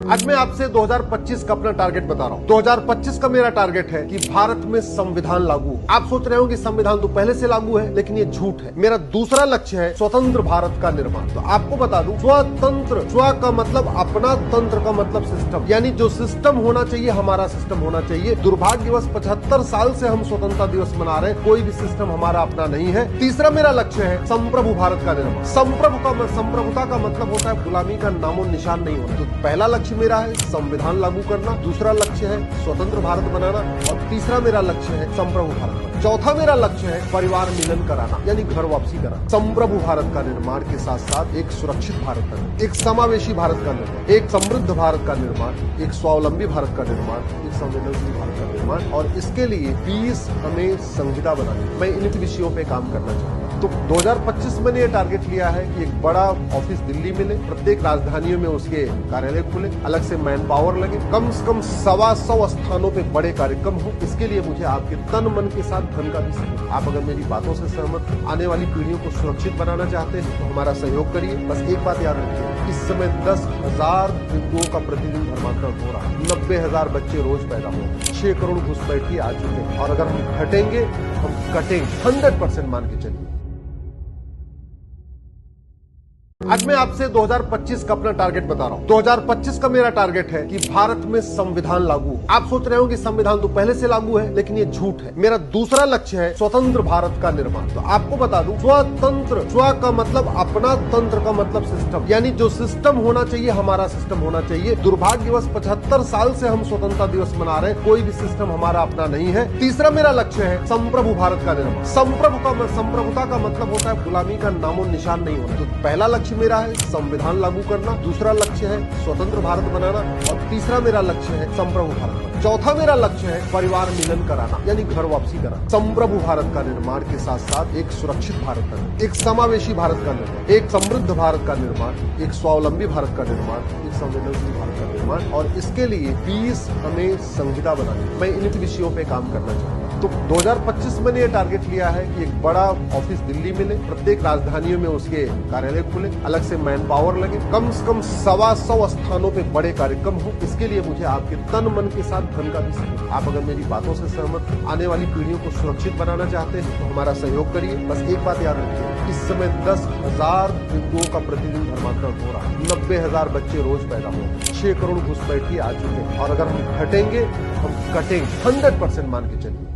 आज मैं आपसे 2025 का अपना टारगेट बता रहा हूँ। 2025 का मेरा टारगेट है कि भारत में संविधान लागू। आप सोच रहे हो कि संविधान तो पहले से लागू है, लेकिन ये झूठ है। मेरा दूसरा लक्ष्य है स्वतंत्र भारत का निर्माण। तो आपको बता दूं, स्वतंत्र, स्व का मतलब अपना, तंत्र का मतलब सिस्टम, यानी जो सिस्टम होना चाहिए हमारा सिस्टम होना चाहिए। दुर्भाग्यवश 75 साल से हम स्वतंत्रता दिवस मना रहे हैं, कोई भी सिस्टम हमारा अपना नहीं है। तीसरा मेरा लक्ष्य है संप्रभु भारत का निर्माण। संप्रभुता का मतलब होता है गुलामी का नामो निशान नहीं होता। तो पहला लक्ष्य मेरा है संविधान लागू करना, दूसरा लक्ष्य है स्वतंत्र भारत बनाना और तीसरा मेरा लक्ष्य है संप्रभु भारत बनाना। चौथा मेरा लक्ष्य है परिवार मिलन कराना, यानी घर वापसी कराना। संप्रभु भारत का निर्माण के साथ साथ एक सुरक्षित भारत का निर्माण, एक समावेशी भारत का निर्माण, एक समृद्ध भारत का निर्माण, एक स्वावलंबी भारत का निर्माण, एक संवेदनशील भारत का निर्माण। और इसके लिए 20 हमें संहिता बनानी। मैं इन विषयों पे काम करना चाहूंगा। तो 2025 मैंने ये टारगेट लिया है कि एक बड़ा ऑफिस दिल्ली मिले, प्रत्येक राजधानियों में उसके कार्यालय खुले, अलग से मैन पावर लगे, कम से कम 125 स्थानों पे बड़े कार्यक्रम हो। इसके लिए मुझे आपके तन मन के साथ धन का भी सहयोग। आप अगर मेरी बातों से सहमत, आने वाली पीढ़ियों को सुरक्षित बनाना चाहते हैं तो हमारा सहयोग करिए। बस एक बात याद रखिए, इस समय 10,000 हिंदुओं का प्रतिदिन धर्मांतरण हो रहा है, 90,000 बच्चे रोज पैदा हो रहे हैं, 6 करोड़ घुसपैठी आ चुके हैं और अगर हम घटेंगे तो हम कटेंगे। 100% मान के चलिए। आज मैं आपसे 2025 का अपना टारगेट बता रहा हूँ। 2025 का मेरा टारगेट है कि भारत में संविधान लागू। आप सोच रहे हो कि संविधान तो पहले से लागू है, लेकिन ये झूठ है। मेरा दूसरा लक्ष्य है स्वतंत्र भारत का निर्माण। तो आपको बता दूं, स्वतंत्र, स्व का मतलब अपना, तंत्र का मतलब सिस्टम, यानी जो सिस्टम होना चाहिए हमारा सिस्टम होना चाहिए। दुर्भाग्यवश 75 साल से हम स्वतंत्रता दिवस मना रहे हैं, कोई भी सिस्टम हमारा अपना नहीं है। तीसरा मेरा लक्ष्य है संप्रभु भारत का निर्माण। संप्रभुता का मतलब होता है गुलामी का नामो निशान नहीं होता। तो पहला लक्ष्य मेरा है संविधान लागू करना, दूसरा लक्ष्य है स्वतंत्र भारत बनाना और तीसरा मेरा लक्ष्य है संप्रभु भारत बनाना। चौथा मेरा लक्ष्य है परिवार मिलन कराना, यानी घर वापसी कराना। संप्रभु भारत का निर्माण के साथ साथ एक सुरक्षित भारत का निर्माण, एक समावेशी भारत का निर्माण, एक समृद्ध भारत का निर्माण, एक स्वावलंबी भारत का निर्माण, एक संवेदनशील भारत का निर्माण। और इसके लिए 20 हमें संहिता बनानी। मैं इन विषयों पे काम करना चाहूंगा। तो 2025 मैंने ये टारगेट लिया है कि एक बड़ा ऑफिस दिल्ली मिले, प्रत्येक राजधानियों में उसके कार्यालय खुले, अलग से मैन पावर लगे, कम से कम 125 स्थानों पे बड़े कार्यक्रम हो। इसके लिए मुझे आपके तन मन के साथ धन का भी सहयोग। आप अगर मेरी बातों से सहमत, आने वाली पीढ़ियों को सुरक्षित बनाना चाहते हैं तो हमारा सहयोग करिए। बस एक बात याद रखिए, इस समय 10,000 हिंदुओं का प्रतिदिन धर्मांतरण हो रहा है, 90,000 बच्चे रोज पैदा हो रहे हैं, 6 करोड़ घुसपैठी आ चुके हैं और अगर हम घटेंगे तो हम कटेंगे। 100% मान के चलिए।